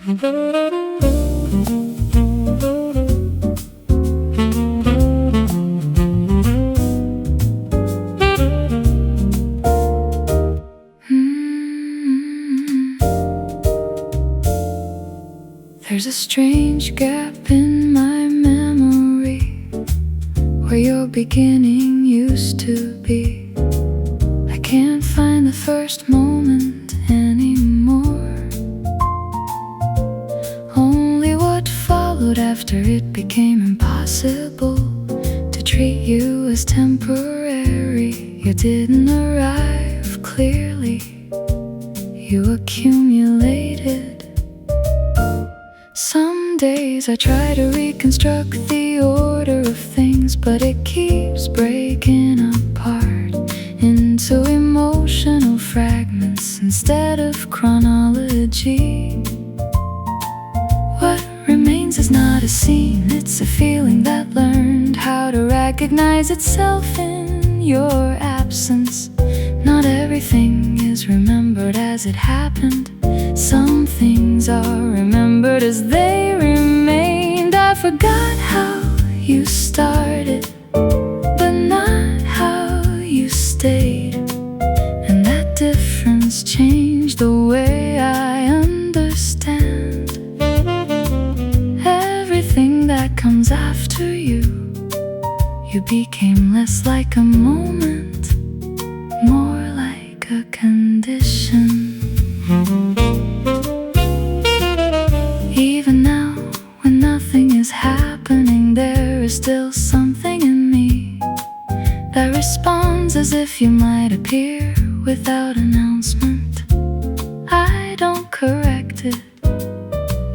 There's a strange gap in my memory where your beginning used to be. I can't find the first moment anymore, only what followed after it became impossible to treat you as temporary. You didn't arrive clearly, you accumulated. Some days I try to reconstruct the order of things, but it keeps breaking apart into emotional fragments instead of chronology. What remains is not a scene, it's a feeling that learned how to recognize itself in your absence. Not everything is remembered as it happened. Some things are remembered as they remained. I forgot how you started, but not how you stayed. And that difference changed the way I understand everything that comes after you. You became less like a moment, more like a condition. Even now, when nothing is happening, there is still something in me that responds as if you might appear without announcement. I don't correct it,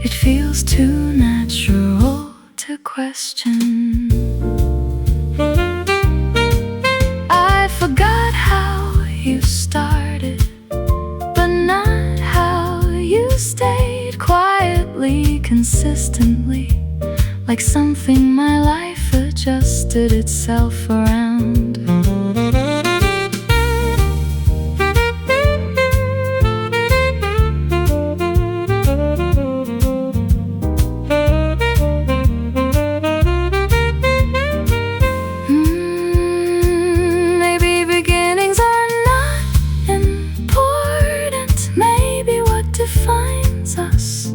it feels too natural to question. I forgot how you started, but not how you stayed. Quietly, consistently, like something my life adjusted itself around. Maybe beginnings are not important. Maybe what defines us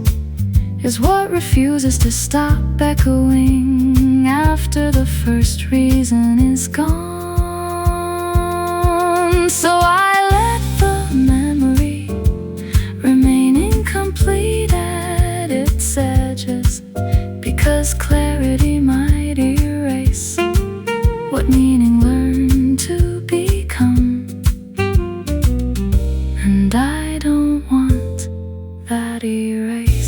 is what refuses to stop echoing after the first reason is gone. So I let the memory remain incomplete at its edges, because clarity might erase what meaning learned to become. And I don't want that erased.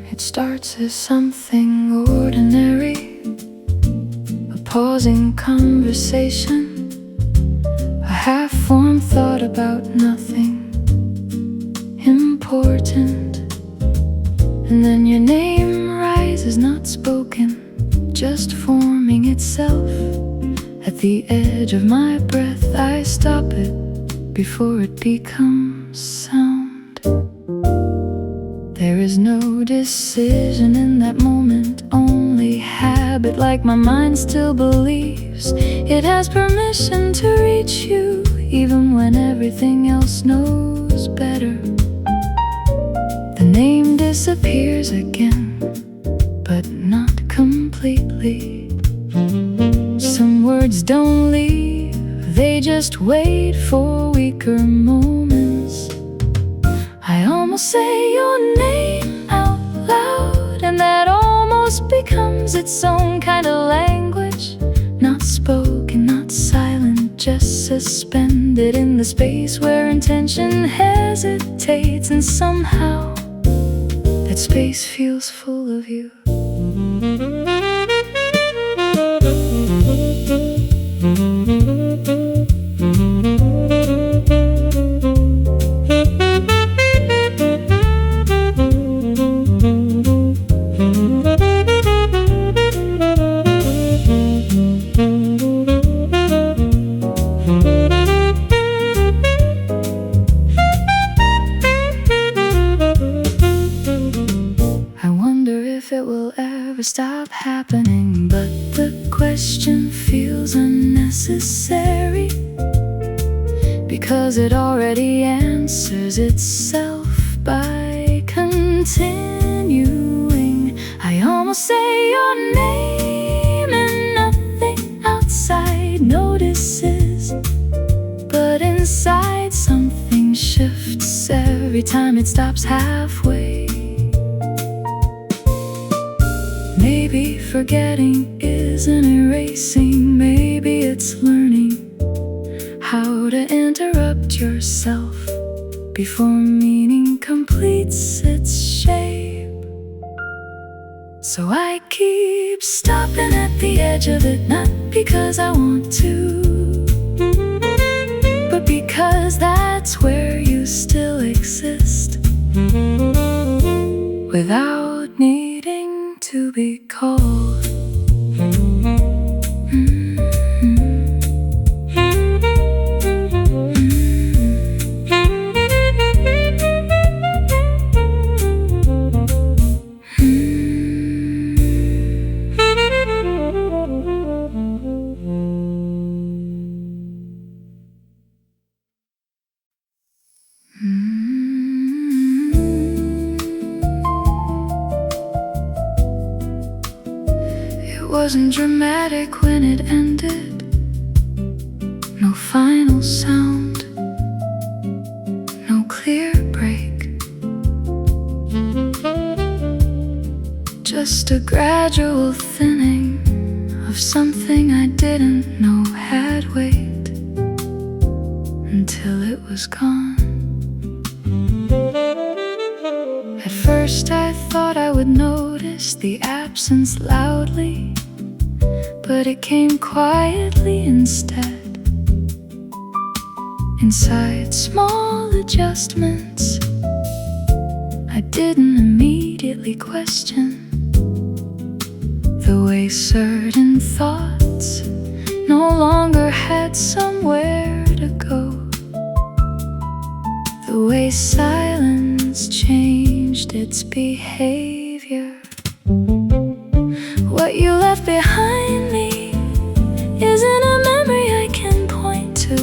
It starts as something ordinary, a pausing conversation, a half-formed thought about nothing important. And then your name rises, not spoken, just forming itself. At the edge of my breath, I stop it before it becomes sound. There is no decision in that moment, only habit, like my mind still believes it has permission to reach you, even when everything else knows better. The name disappears again, but not completely. Some words don't leave, they just wait for weaker moments. I almost say your name out loud, and that almost becomes its own kind of language. Not spoken, not silent, just suspended in the space where intention hesitates, and somehow that space feels full of you. If it will ever stop happening, but the question feels unnecessary, because it already answers itself by continuing. I almost say your name and nothing outside notices, but inside something shifts every time it stops halfway. Maybe forgetting isn't erasing, maybe it's learning how to interrupt yourself before meaning completes its shape. So I keep stopping at the edge of it, not because I want to, but because that's where you still exist, without needing to be called. It wasn't dramatic when it ended, no final sound, no clear break, just a gradual thinning of something I didn't know had weight, until it was gone. At first I thought I would notice the absence loudly, but it came quietly instead. Inside small adjustments I didn't immediately question, the way certain thoughts no longer had somewhere to go, the way silence changed its behavior. What you left behind me isn't a memory I can point to.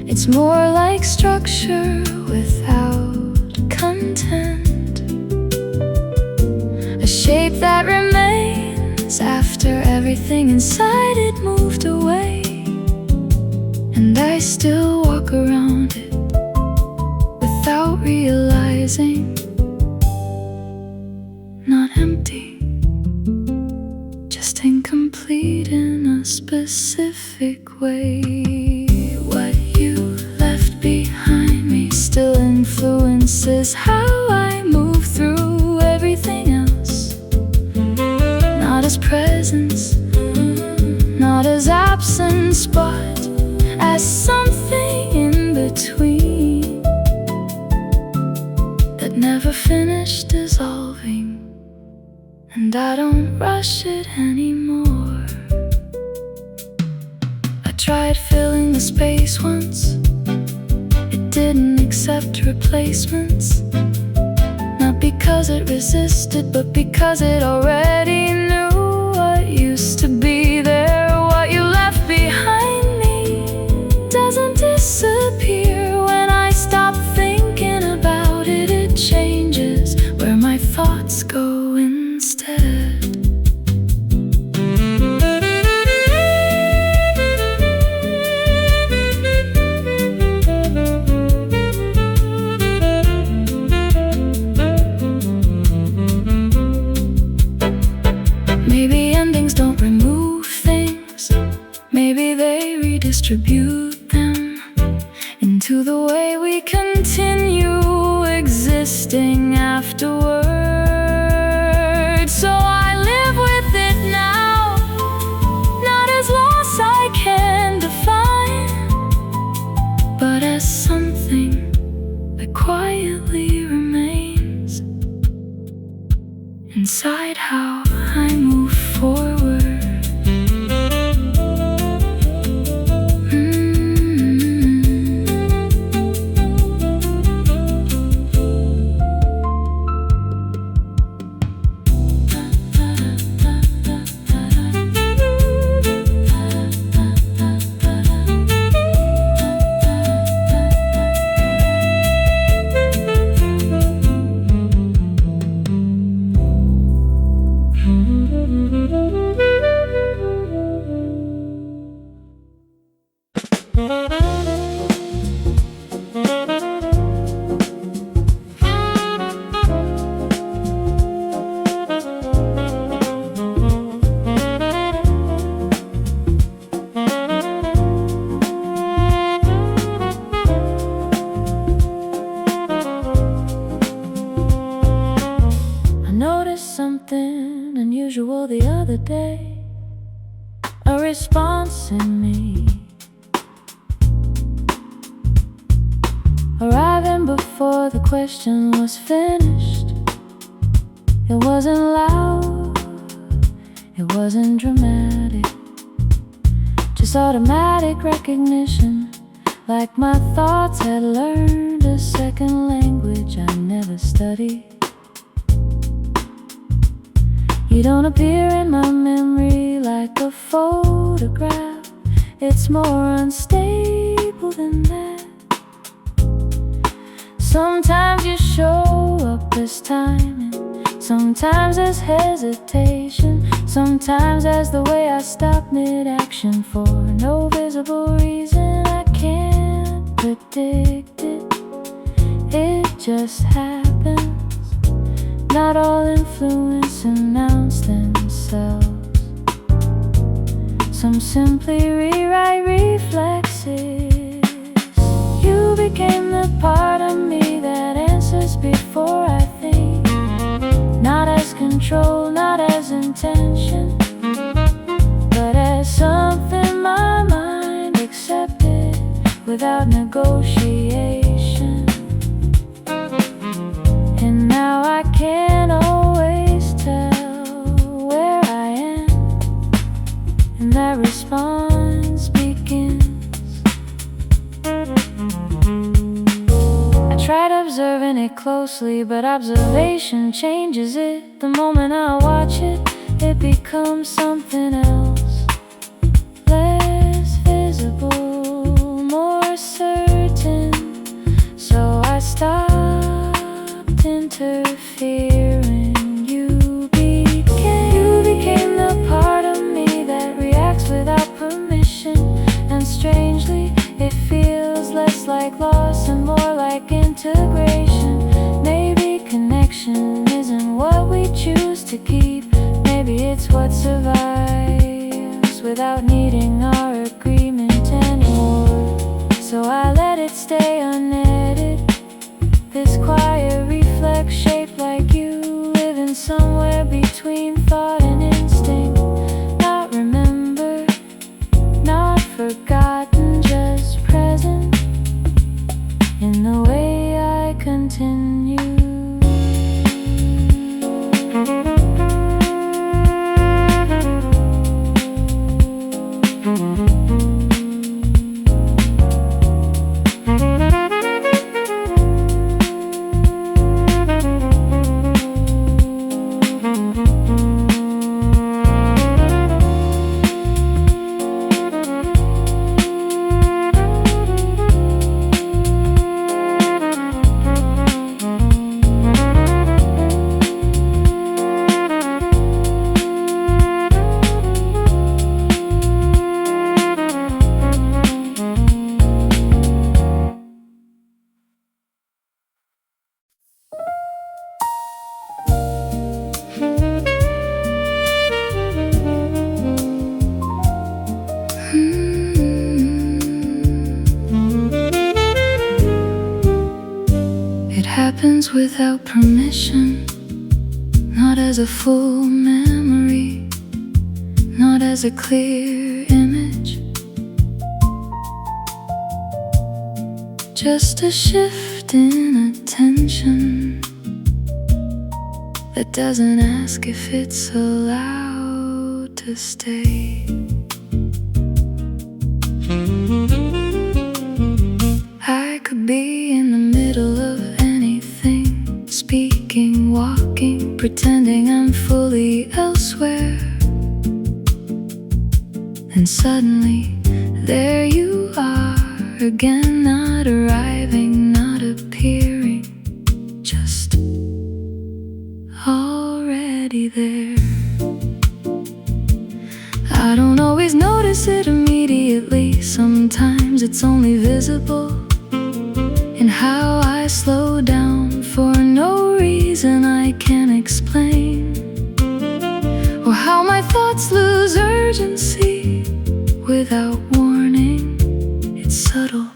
It's more like structure without content, a shape that remains after everything inside it moved away, and I still walk around it without realizing. Not empty, just incomplete in a specific way. What you left behind me still influences how I move through everything else. Not as presence, not as absence, but as something in between that never finished dissolving. And I don't rush it anymore. I tried filling the space once, it didn't accept replacements. Not because it resisted, but because it already knew what used to be there. What you left behind me doesn't disappear when I stop thinking about it. It changes where my thoughts go instead. Maybe endings don't remove things, maybe they redistribute them into the way we continue existing afterwards. So I live with it now, not as loss I can define, but as something that quietly remains inside how I move forward. Something unusual the other day, a response in me, arriving before the question was finished. It wasn't loud, it wasn't dramatic, just automatic recognition, like my thoughts had learned a second language I never studied. You don't appear in my memory like a photograph, it's more unstable than that. Sometimes you show up as timing, sometimes as hesitation, sometimes as the way I stop mid-action for no visible reason. I can't predict it, it just happens. Not all influence announce themselves, some simply rewrite reflexes. You became the part of me that answers before I think, not as control, not as intention, but as something my mind accepted without negotiation. And now I can't always tell where I am, and that response begins. I tried observing it closely, but observation changes it. The moment I watch it, it becomes something else, less visible, more certain. So I stopped interfering. You became the part of me that reacts without permission, and strangely it feels less like loss and more like integration. Maybe connection isn't what we choose to keep, maybe it's what survives without needing our agreement anymore. So I let it stay unedited, this quiet reflex shaped like you, living somewhere between thought and instinct. Not remembered, not forgotten, just present in the way I continue. comes without permission, not as a full memory, not as a clear image, just a shift in attention that doesn't ask if it's allowed to stay. I could be in the middle of anything, speaking, walking, pretending I'm fully elsewhere. And suddenly, there you are again, not arriving, not appearing, just already there. I don't always notice it immediately. Sometimes it's only visible in how I slow down for no reason I can't explain, or how my thoughts lose urgency without warning. It's subtle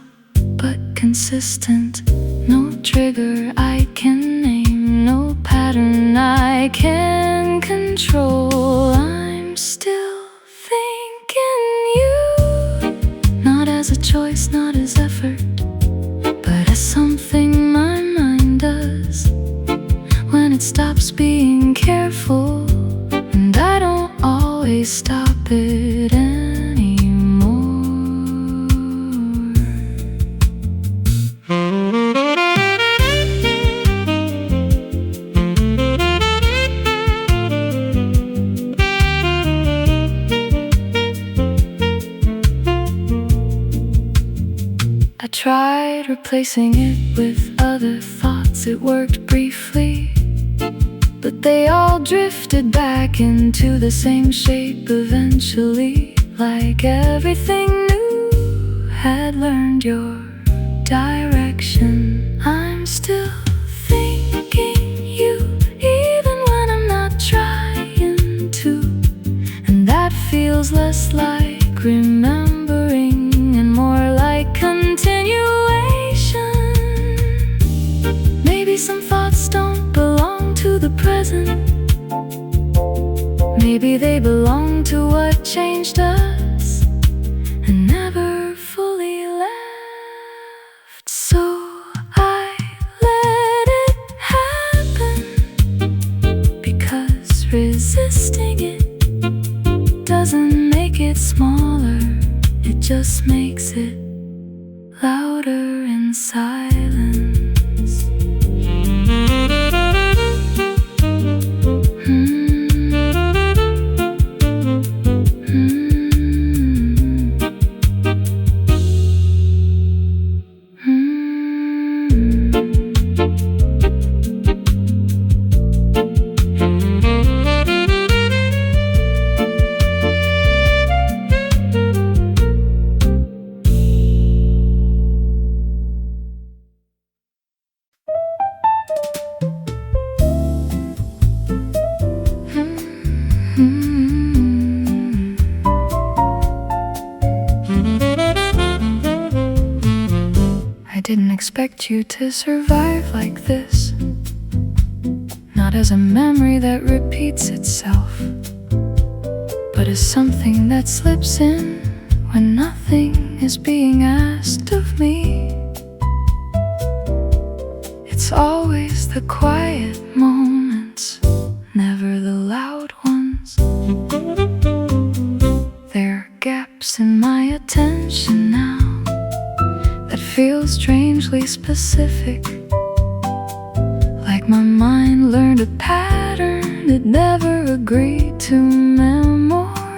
but consistent, no trigger I can name, no pattern I can control. I'm still thinking you, not as a choice, not as effort, but as something my mind does when it stops being careful. And I don't always stop it anymore. I tried replacing it with other thoughts. It worked briefly, but they all drifted back into the same shape eventually, like everything new had learned your direction. I'm still thinking you, even when I'm not trying to, and that feels less like remembering and more like continuation. Maybe some thoughts don't belong to the present, maybe they belong to what changed us and never fully left. So I let it happen, because resisting it doesn't make it smaller, it just makes it louder in silence. I didn't expect you to survive like this, not as a memory that repeats itself, but as something that slips in when nothing is being asked of me. It's always the quiet moments, never the loud ones. There are gaps in my attention now that feel strangely specific, like my mind learned a pattern it never agreed to memorize.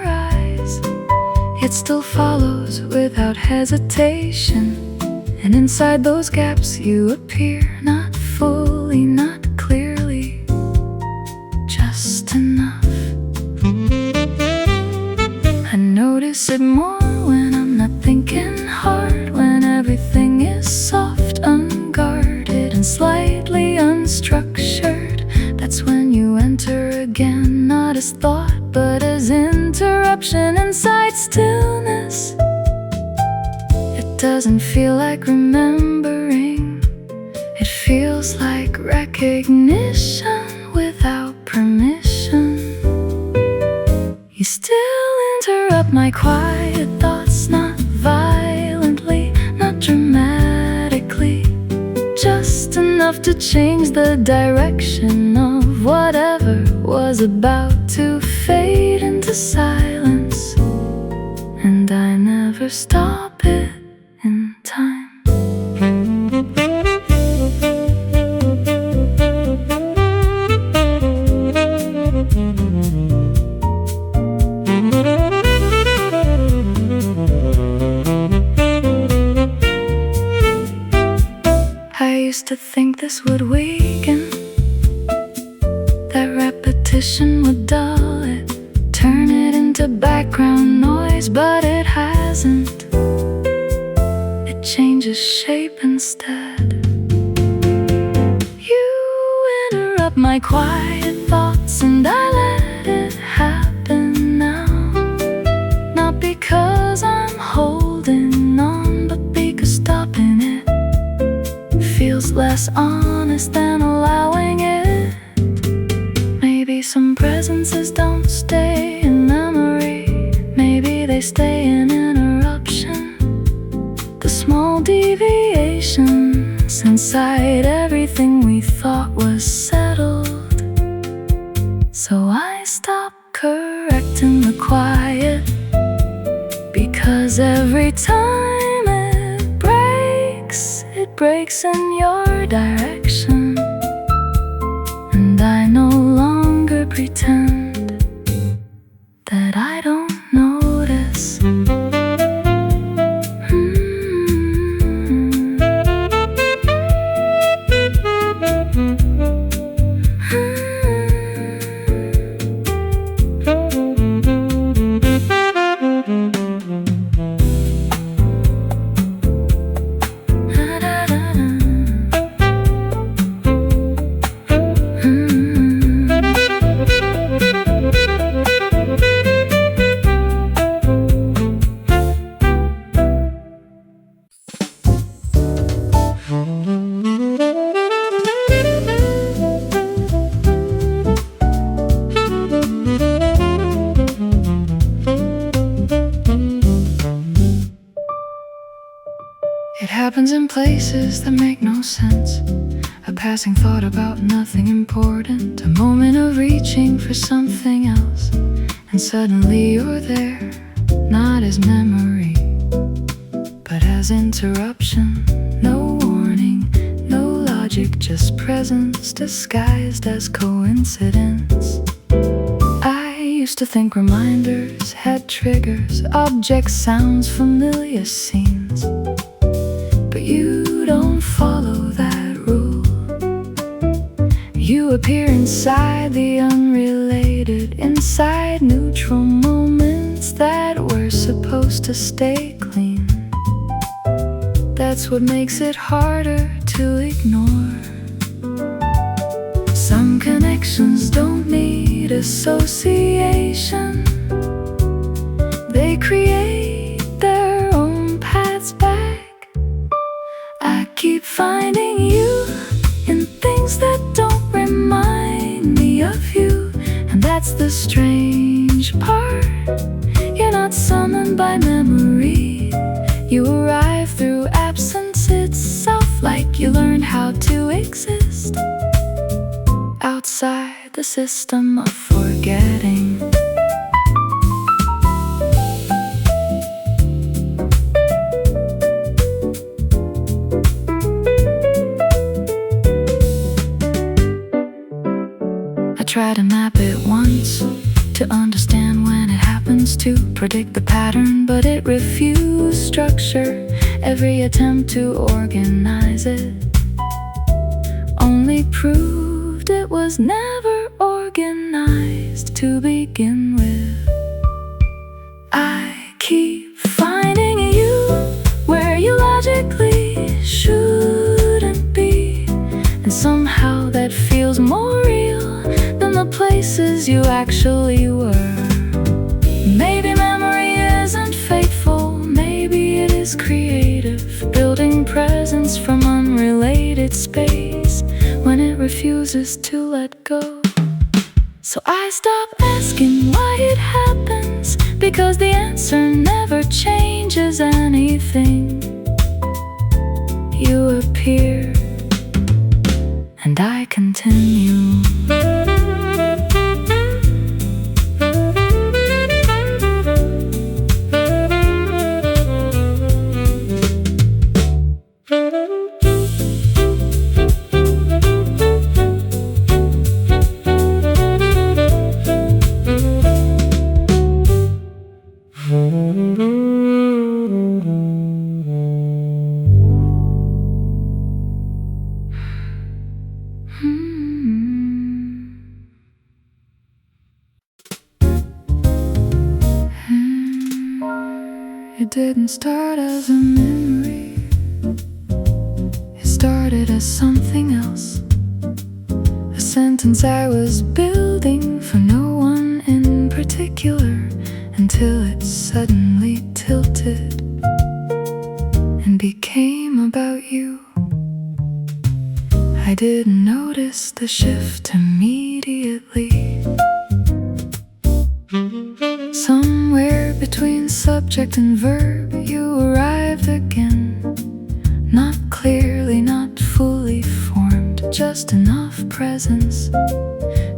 It still follows without hesitation, and inside those gaps you appear, not fully, not clearly, just enough. I notice it more when I'm not thinking hard, when everything is soft, unguarded, and slightly unstructured. That's when you enter again, not as thought, but as interruption inside stillness. It doesn't feel like remembering, it feels feels like recognition without permission. You still interrupt my quiet thoughts, not violently, not dramatically, just enough to change the direction of whatever was about to fade into silence. And I never stop it in time. I used to think this would weaken, that repetition would dull it, turn it into background noise, but it hasn't. It changes shape instead. You interrupt my quiet thoughts and I let it happen now. Not because I'm holding on, but because stopping it feels less honest than allowing it. Maybe some presences don't stay in memory, maybe they stay in interruption. The small deviations inside everything we thought was settled. So I stopped correcting the quiet, because every time it breaks in your direction. And I no longer pretend that I don't notice. It happens in places that make no sense. A passing thought about nothing important, a moment of reaching for something else, and suddenly you're there, not as memory, but as interruption. No warning, no logic, just presence disguised as coincidence. I used to think reminders had triggers, objects, sounds, familiar scenes. But you don't follow that rule. You appear inside the unrelated, inside neutral moments that were supposed to stay clean. That's what makes it harder to ignore. Some connections don't need association. They create their own paths back. I keep finding you in things that don't remind me of you. And that's the strange part. You're not summoned by memory. You arrive through absence itself, like you learned how to exist outside the system of forgetting. I tried to map it once, to understand when it happens, to predict the pattern, but it refused structure. Every attempt to organize it only proved it was never organized to begin with. I keep finding you where you logically shouldn't be, and somehow that feels more real than the places you actually were. Maybe memory isn't fateful, maybe it is creative, building presence from unrelated space. refuses to let go. So I stop asking why it happens, because the answer never changes anything. You appear, and I continue. It didn't start as a memory. It started as something else. A sentence I was building for no one in particular, until it suddenly tilted and became about you. I didn't notice the shift immediately. Somewhere between subject and verb, you arrived again. Not clearly, not fully formed, just enough presence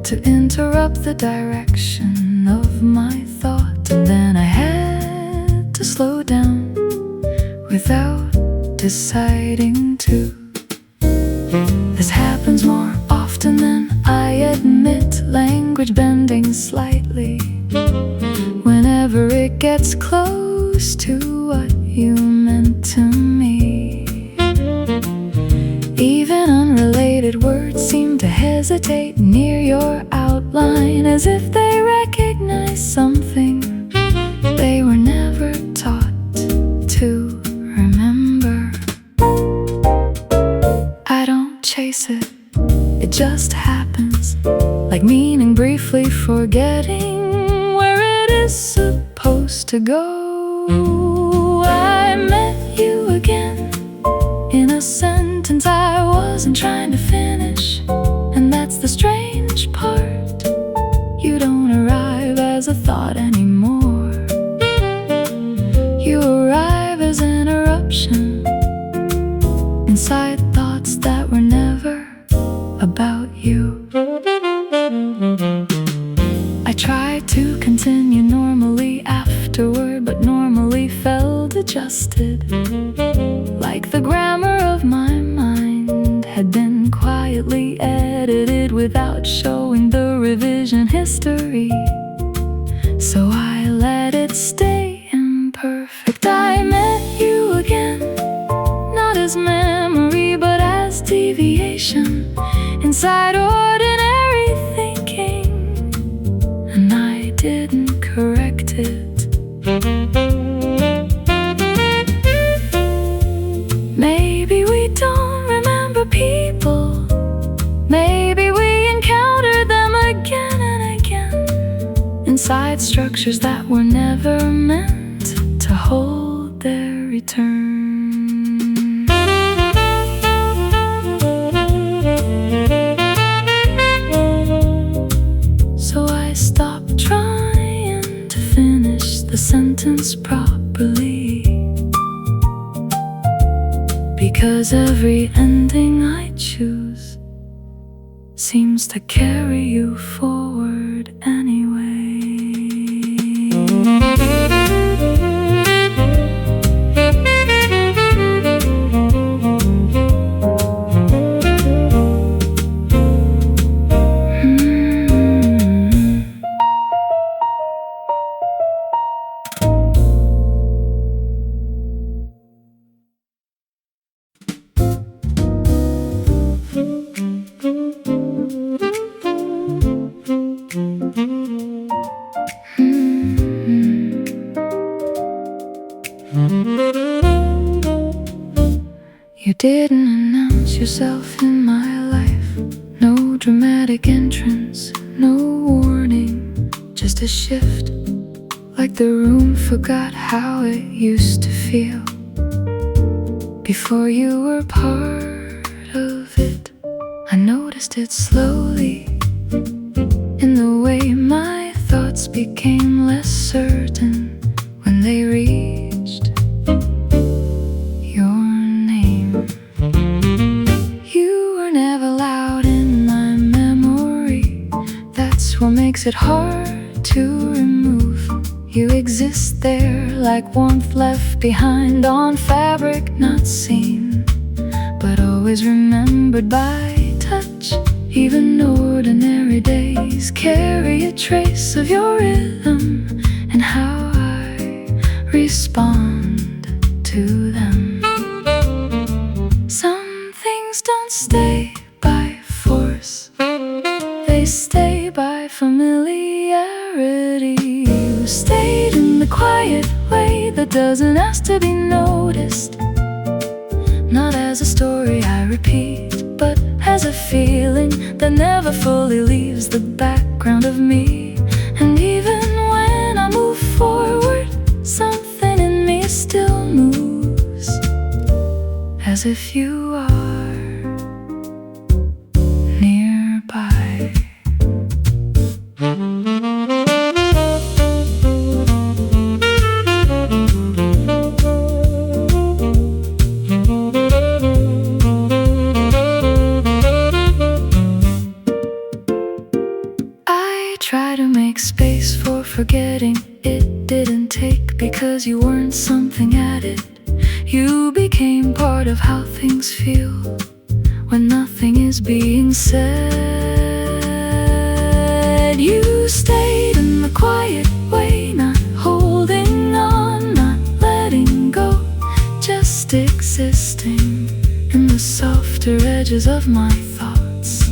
to interrupt the direction of my thought. And then I had to slow down without deciding to. This happens more often than I admit, language bending slightly whenever it gets close to what you meant to me. Even unrelated words seem to hesitate near your outline, as if they recognize something they were never taught to remember. I don't chase it, it just happens, like meaning briefly forgetting where it is supposed to go. I met you again in a sentence I wasn't trying to finish, and that's the strange part. You don't arrive as a thought anymore. You arrive as an eruption inside thoughts that were never about you. I tried to continue normally afterward, but normally felt adjusted, like the grammar of my mind had been quietly edited without showing the revision history. So I let it stay imperfect. I met you again, not as memory but as deviation inside ordinary thinking, and I didn't correct it. Maybe we don't remember people, maybe we encounter them again and again inside structures that were never meant to hold their return. So I stopped trying to finish the sentence properly, because every ending I choose seems to carry you forward anyway. You didn't announce yourself in my life. No dramatic entrance, no warning, just a shift, like the room forgot how it used to feel before you were part of it. I noticed noticed it slowly, in the way my thoughts became less certain when they reached your name. You were never loud in my memory. That's what makes it hard to remove. You exist there like warmth left behind on fabric not seen, but always remembered by touch. Even ordinary days carry a trace of your rhythm and how I respond to them. Some things don't stay by force, they stay by familiarity. You stayed in the quiet way that doesn't ask to be noticed, not as a story I repeat, but as a feeling that never fully leaves the background of me. And even when I move forward, something in me still moves, as if you are nearby. Try to make space for forgetting. It didn't take, because you weren't something added. You became part of how things feel when nothing is being said. You stayed in the quiet way, not holding on, not letting go, just existing in the softer edges of my thoughts.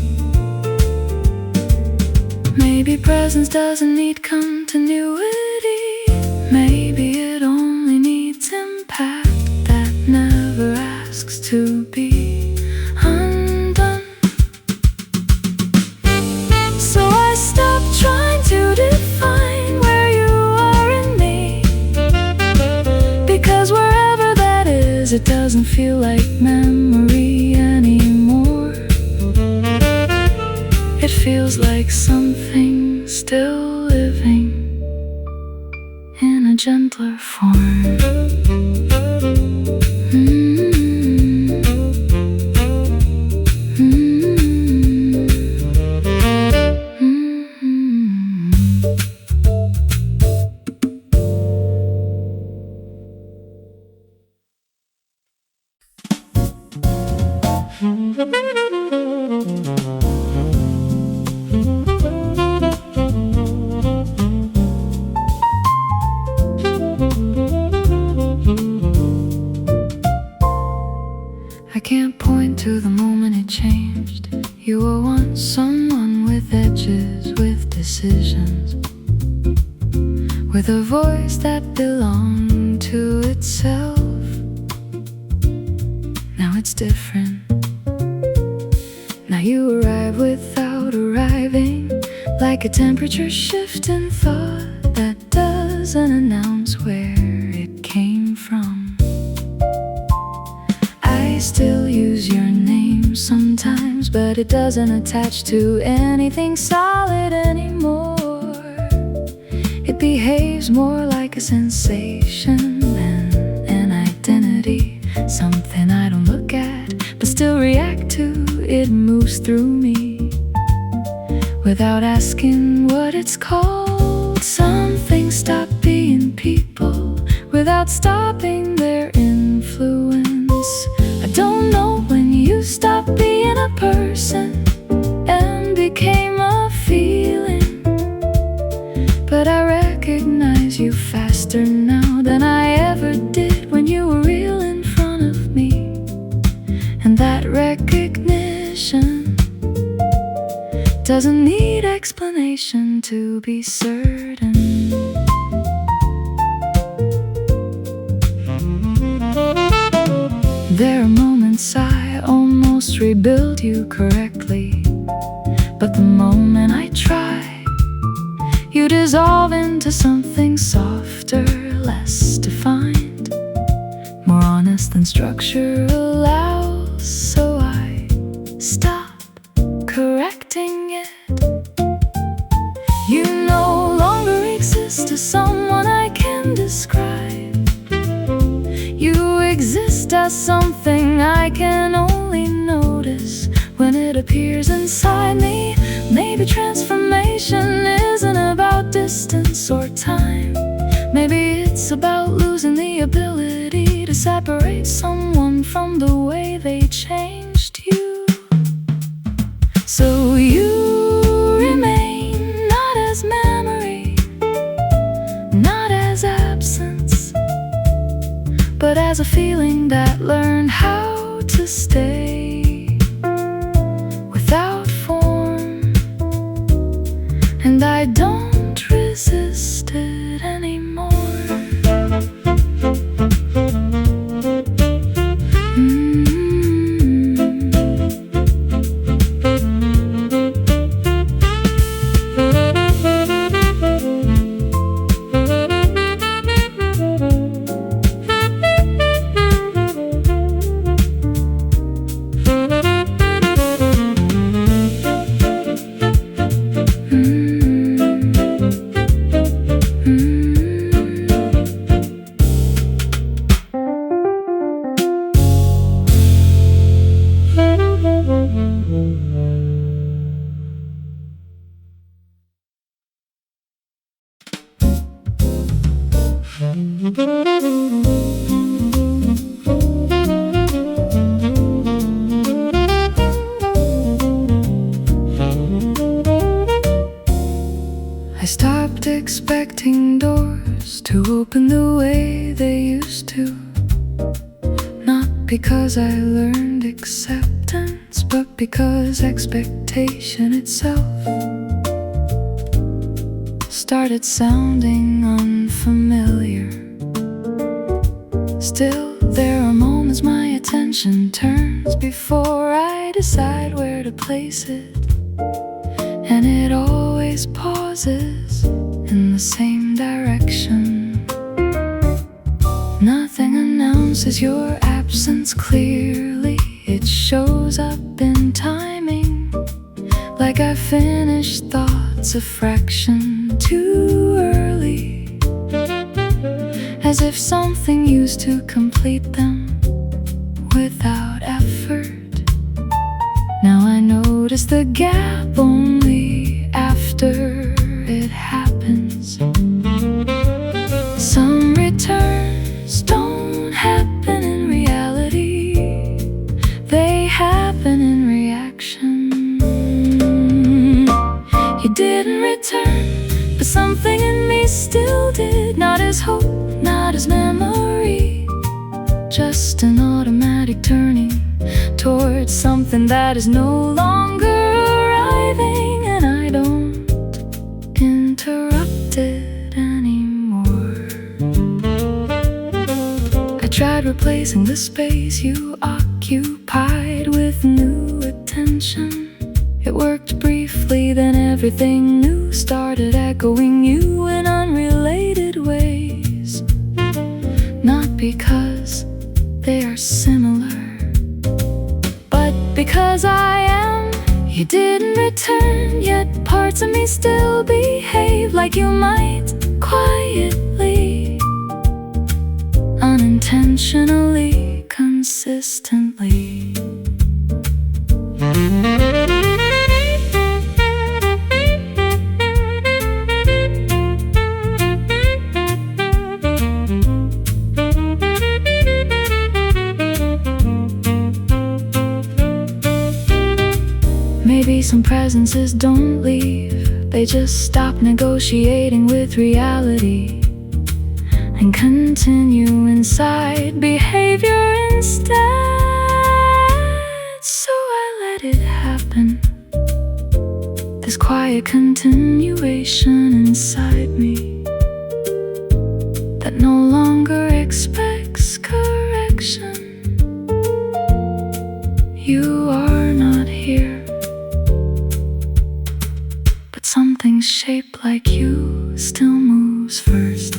Maybe presence doesn't need continuity. Maybe it only needs impact that never asks to be undone. So I stopped trying to define where you are in me, because wherever that is, it doesn't feel like memory anymore. It feels like something still living in a gentler form. I can't point to the moment it changed. You were once someone with edges, with decisions, with a voice that belonged to itself. Now it's different. Now you arrive without arriving, like a temperature shift in thought that doesn't announce where it came from. I still use your name sometimes, but it doesn't attach to anything solid anymore. It behaves more like a sensation than an identity, something I don't look at but still react to. It moves through me without asking what it's called. Some things stop being people without stopping their influence. I don't know when you stopped being a person and became a feeling, but I recognize you faster now than I ever did when you were real in front of me. And that recognition doesn't need explanation to be certain. There are moments I almost rebuild you correctly, but the moment I try, you dissolve into something softer, less defined, more honest than structure allows. So I stop someone I can describe. You exist as something I can only notice when it appears inside me. Maybe transformation isn't about distance or time. Maybe it's about losing the ability to separate someone from the way they changed you. So you remain not as memory, not as absence, but as a feeling that learned how to stay without form. And I don't resist it anymore. I stopped expecting doors to open the way they used to. Not because I learned acceptance, but because expectation itself started sounding unfamiliar. Still, there are moments my attention turns before I decide where to place it, and it always pauses in the same direction. Nothing announces your absence clearly. It shows up in timing, like I finished thoughts a fraction too early, as if something used to complete them without effort. Now I notice the gap only after it happens. Some returns don't happen in reality, they happen in reaction. You didn't return, but something in me still did. Not as hope, not as memory, just an automatic turning towards something that is no longer arriving, and I don't interrupt it anymore. I tried replacing the space you occupied with new attention. It worked briefly, then everything new started echoing you in unrelated ways. Not because they are similar, but because I am. You didn't return, yet parts of me still behave like you might, quietly, unintentionally, consistently. Maybe some presences don't leave, they just stop negotiating with reality and continue inside behavior instead. So I let it happen, this quiet continuation inside me that no longer expects correction. You are not here, something shaped like you still moves first.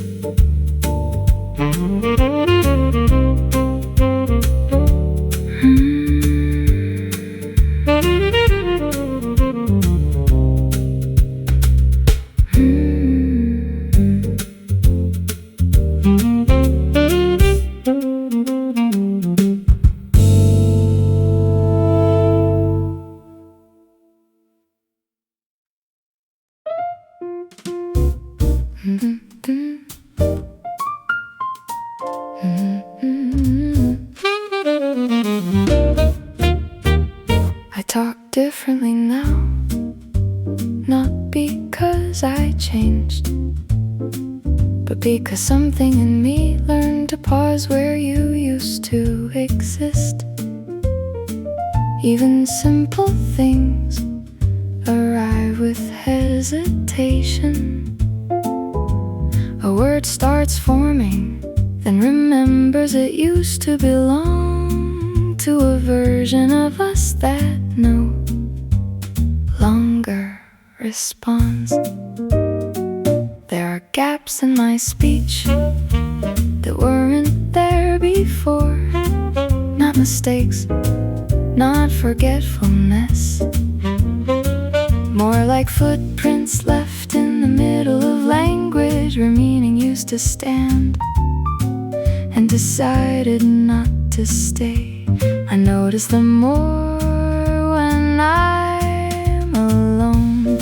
'cause something in me learned to pause where you used to exist. Even simple things arrive with hesitation. A word starts forming, then remembers it used to belong to a version of us that no longer responds. There are gaps in my speech that weren't there before. Not mistakes, not forgetfulness, more like footprints left in the middle of language where meaning used to stand and decided not to stay. I notice them more when I'm alone.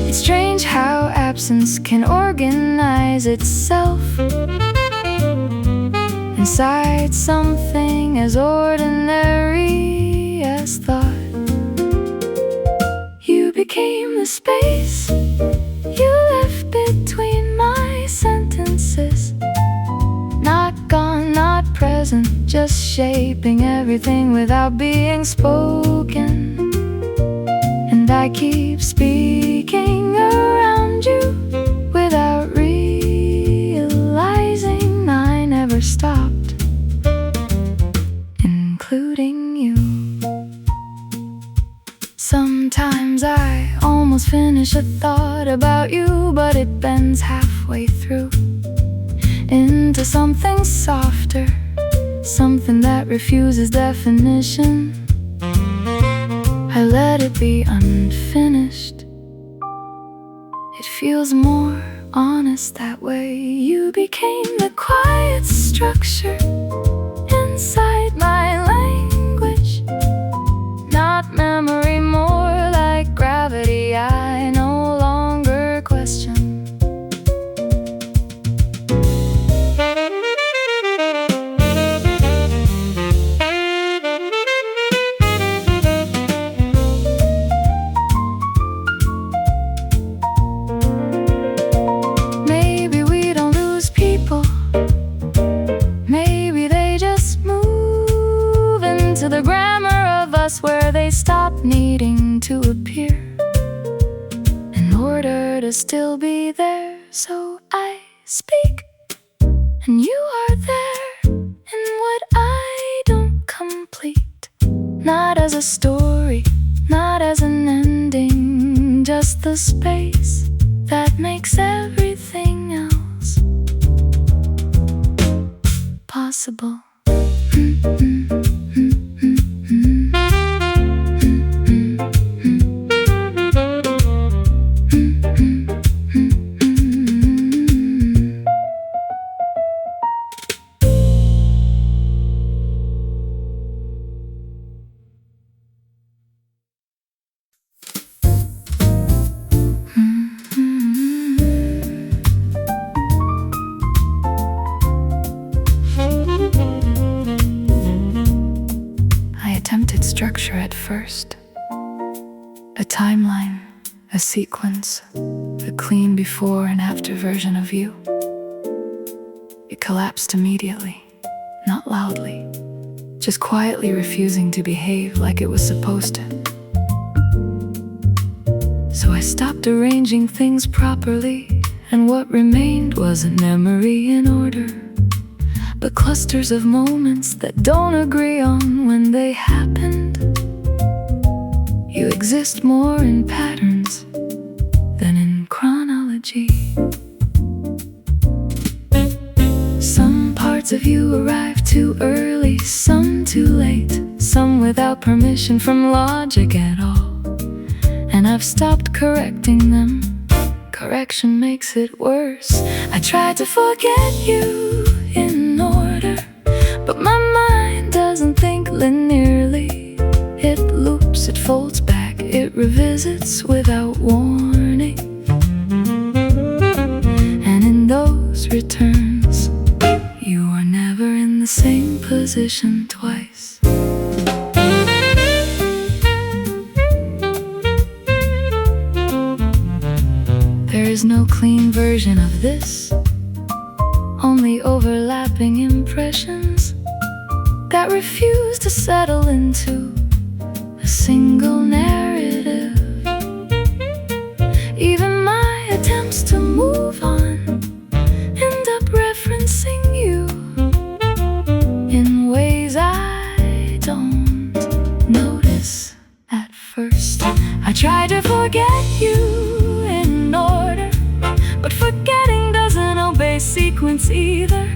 It's strange how absence can organize itself inside something as ordinary as thought. You became the space you left between my sentences. Not gone, not present, just shaping everything without being spoken. And I keep speaking around you without realizing I never stopped, including you. Sometimes I almost finish a thought about you, but it bends halfway through into something softer, something that refuses definition. I let it be unfinished. It feels more honest that way. You became the quiet structure inside my language, not memory, more like gravity I no longer question. Maybe we don't lose people, maybe they just move into the grammar of us where they stop needing to appear in order to still be there. So I speak and you are there in what I don't complete, not as a story, not as an ending, just the space that makes everything else possible. Attempted structure at first, a timeline, a sequence, a clean before and after version of you. It collapsed immediately, not loudly, just quietly refusing to behave like it was supposed to. So I stopped arranging things properly, and what remained wasn't memory in order, but clusters of moments that don't agree on when they happened. You exist more in patterns than in chronology. Some parts of you arrive too early, some too late, some without permission from logic at all. And I've stopped correcting them. Correction makes it worse. I tried to forget you in order, but my mind doesn't think linearly. It loops, it folds back, it revisits without warning. And in those returns, you are never in the same position twice. There is no clean version version of this, only overlapping impressions that refuse to settle into a single narrative. Even my attempts to move on end up referencing you in ways I don't notice at first. I try to forget you in order, but forgetting doesn't obey sequence either.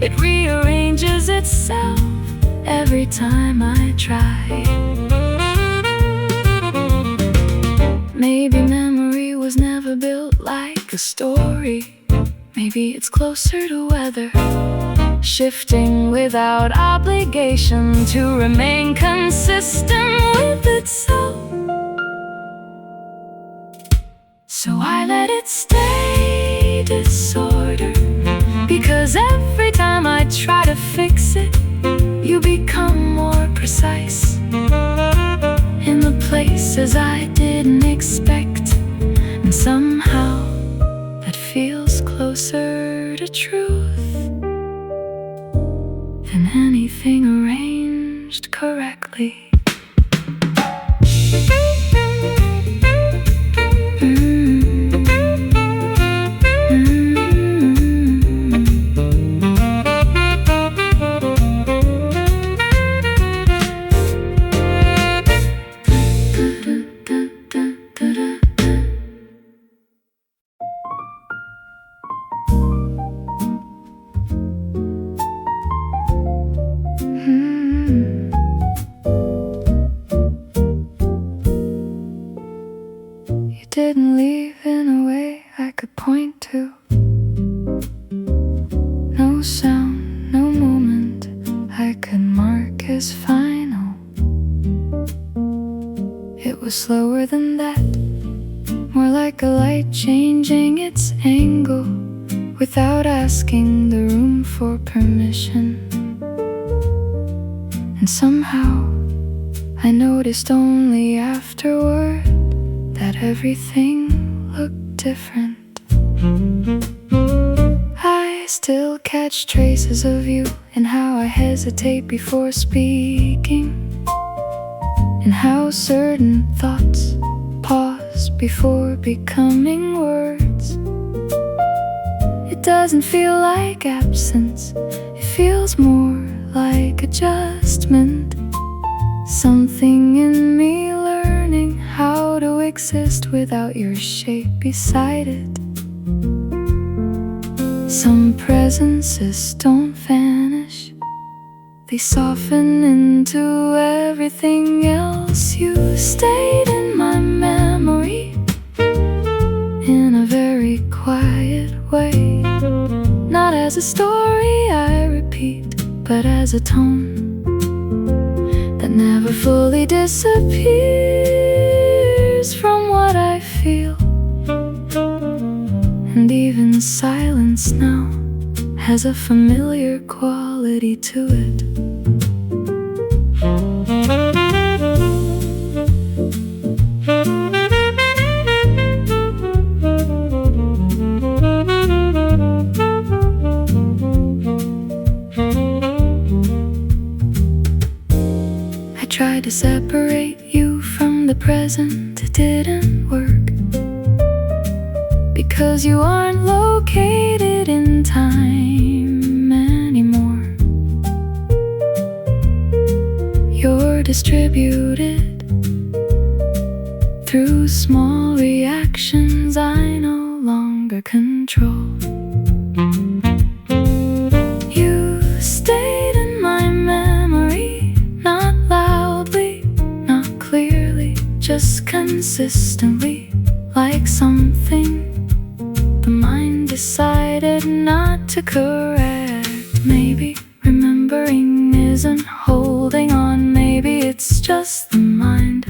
It rearranges itself every time I try. Maybe memory was never built like a story. Maybe it's closer to weather, shifting without obligation to remain consistent with itself. So I let it stay disorder, because every time I try to fix it, you become more precise in the places I didn't expect. And somehow that feels closer to truth than anything arranged correctly. Didn't leave in a way I could point to. No sound, no moment I could mark as final. It was slower than that, more like a light changing its angle without asking the room for permission. And somehow I noticed only afterward that everything looked different. I still catch traces of you in how I hesitate before speaking, and how certain thoughts pause before becoming words. It doesn't feel like absence, it feels more like adjustment. Something in me learning how to exist without your shape beside it. Some presences don't vanish, they soften into everything else. You stayed in my memory in a very quiet way, not as a story I repeat, but as a tone that never fully disappears from what I feel. And even silence now has a familiar quality to it. I tried to separate you from the present, it didn't work, because you aren't located in time anymore. You're distributed through small reactions I no longer control. You stayed in my memory, not loudly, not clearly, just consistently, like something the mind decided not to correct. Maybe remembering isn't holding on, maybe it's just the mind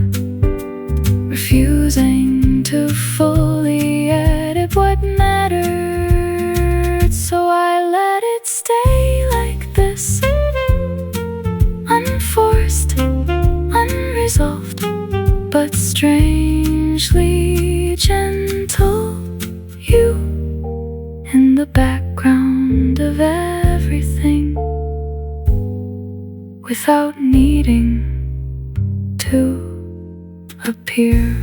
refusing to fully edit what mattered. So I let it stay like this, unforced, unresolved, but strangely gentle. You the background of everything without needing to appear.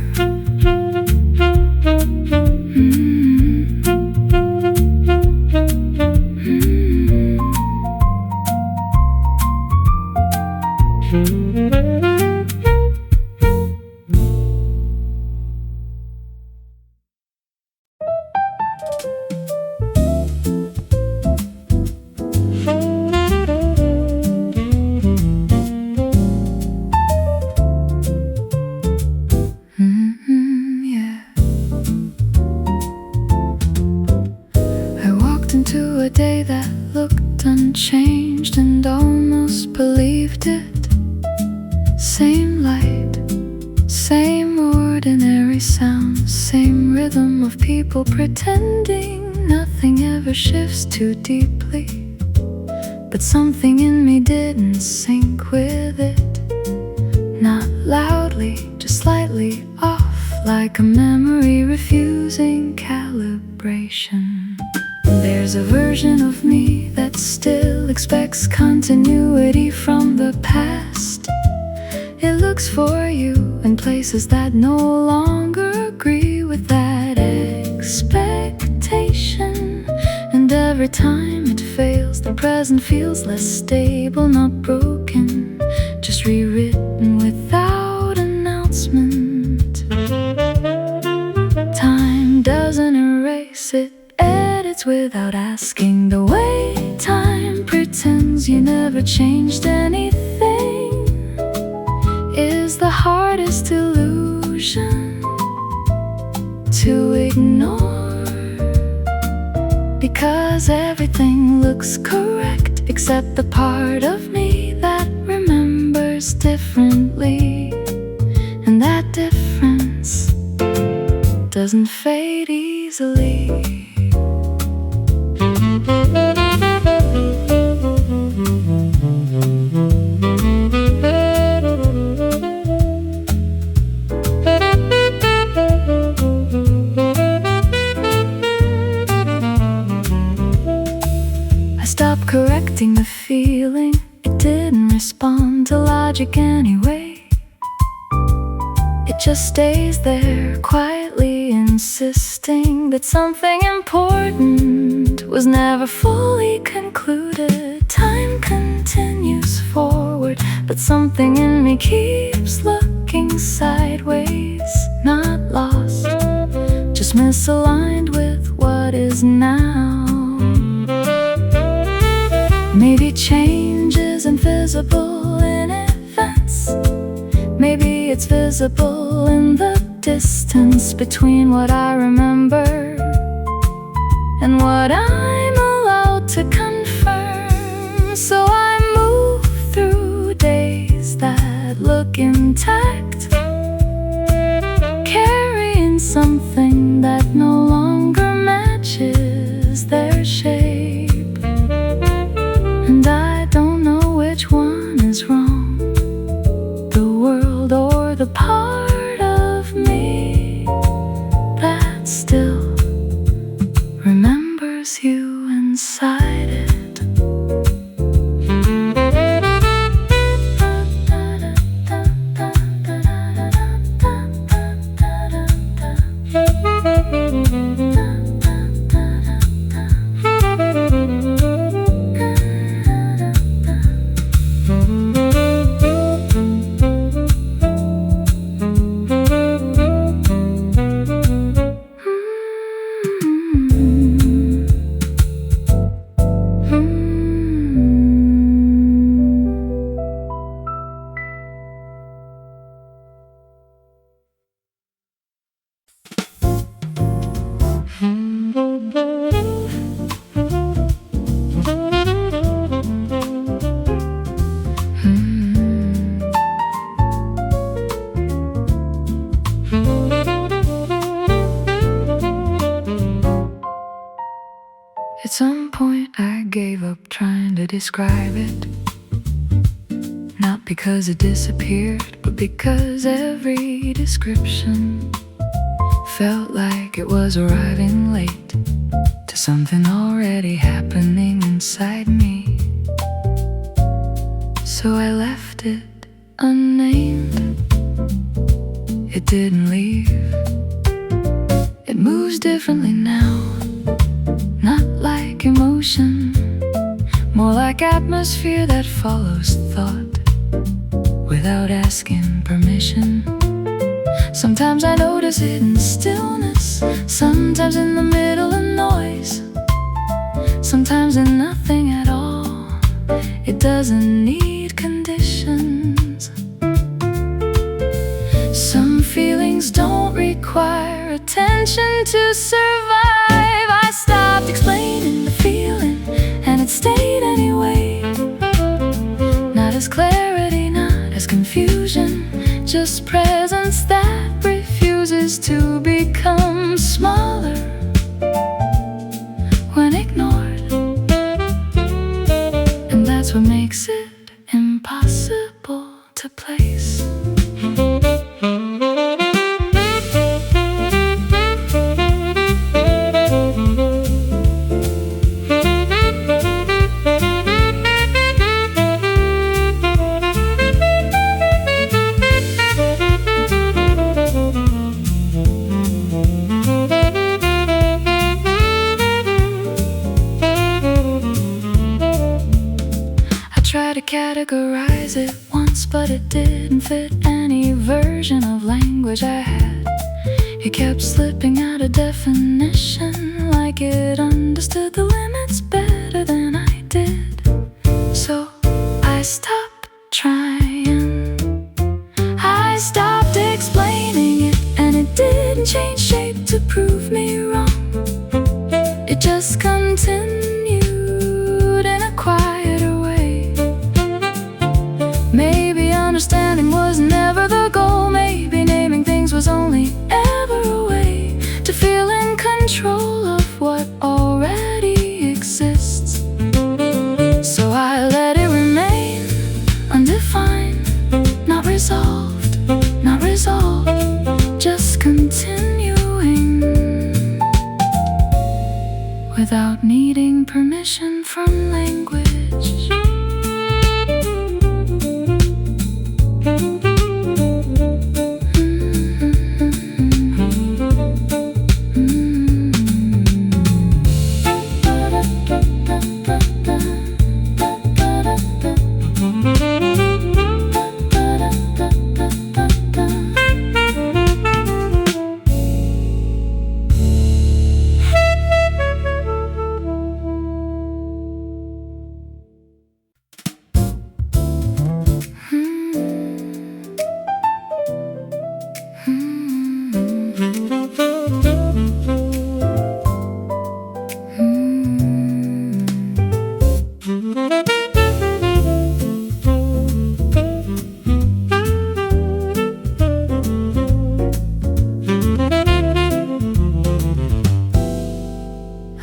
Into a day that looked unchanged and almost believed it. Same light, same ordinary sounds, same rhythm of people pretending nothing ever shifts too deeply. But something in me didn't sync with it. Not loudly, just slightly off, like a memory refusing calibration. There's a version of me that still expects continuity from the past. It looks for you in places that no longer agree with that expectation. And every time it fails, the present feels less stable, not broken, just rewritten without announcement. Time doesn't erase it, edits without asking. The way time pretends you never changed anything is the hardest illusion to ignore, because everything looks correct except the part of me that remembers differently. And that difference doesn't fade easily. I stopped correcting the feeling, it didn't respond to logic anyway. It just stays there, quietly insisting that something important was never fully concluded. Time continues forward, but something in me keeps looking sideways. Not lost, just misaligned with what is now. Maybe change isn't visible in events. Maybe it's visible in the distance between what I remember and what I'm allowed to confirm. So I move through days that look intact, carrying something that no longer matches their shape. And I don't know which one is wrong, the world or the part of me that still remembers you inside it. At some point I gave up trying to describe it. Not because it disappeared, but because every description felt like it was arriving late to something already happening inside me. So I left it unnamed. It didn't leave. It moves differently now, not like emotion, more like atmosphere that follows thought without asking permission. Sometimes I notice it in stillness, sometimes in the middle of noise, sometimes in nothing at all. It doesn't need conditions. Some feelings don't require attention to survive. I stopped explaining the feeling, and it stayed anyway. Not as clarity, not as confusion, just presence that refuses to become smaller when ignored. And that's what makes it impossible to place. Tried to categorize it once, but it didn't fit any version of language I had. It kept slipping out of definition, like it understood the limits better than I did. So I stopped trying, I stopped explaining it, and it didn't change shape to prove me wrong. It just continued in a quieter way. Maybe understanding was never the goal. Maybe naming things was only ever a way to feel in control of what already exists. So I let it remain undefined, not resolved, not resolved, just continuing without needing permission from language.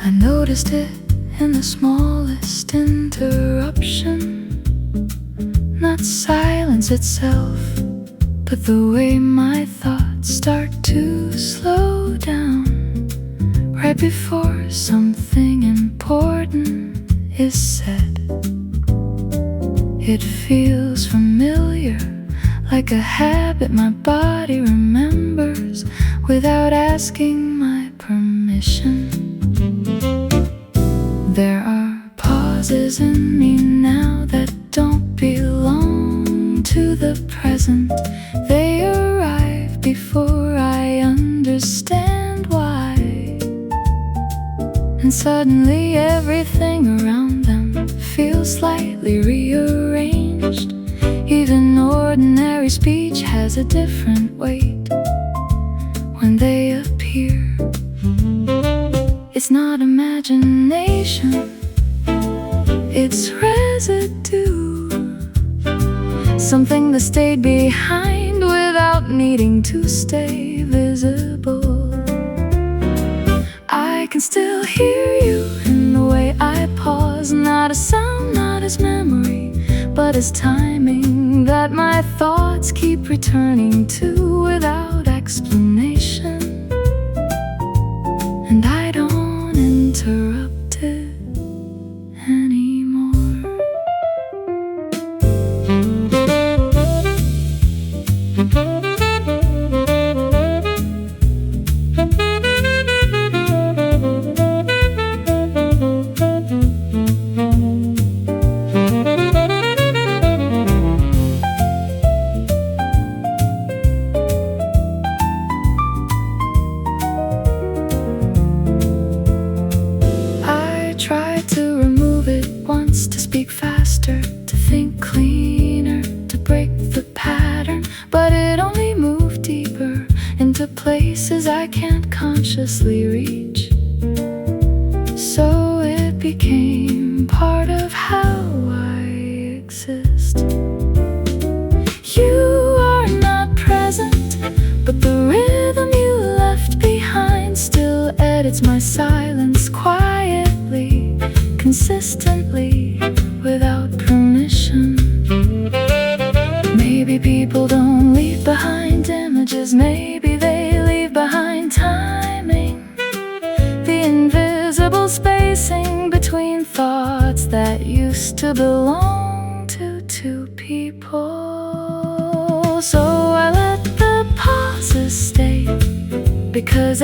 I noticed it in the smallest interruption, not silence itself, but the way my thoughts start to slow down right before something important is said. It feels familiar, like a habit my body remembers without asking my permission. There are pauses in me now that don't belong to the present. They arrive before I understand why. And suddenly everything around them feels slightly rearranged. Even ordinary speech has a different weight when they appear. It's not imagination, it's residue, something that stayed behind without needing to stay visible. I can still hear you in the way I pause, not as sound, not as memory, but as timing that my thoughts keep returning to without explanation. And I don't interrupt. thoughts, to speak faster, to think cleaner, to break the pattern. But it only moved deeper into places I can't consciously reach. So it became part of how I exist. You are not present, but the rhythm you left behind still edits my silence quietly, consistently, without permission. Maybe people don't leave behind images, maybe they leave behind timing, the invisible spacing between thoughts that used to belong to two people. So I let the pauses stay, because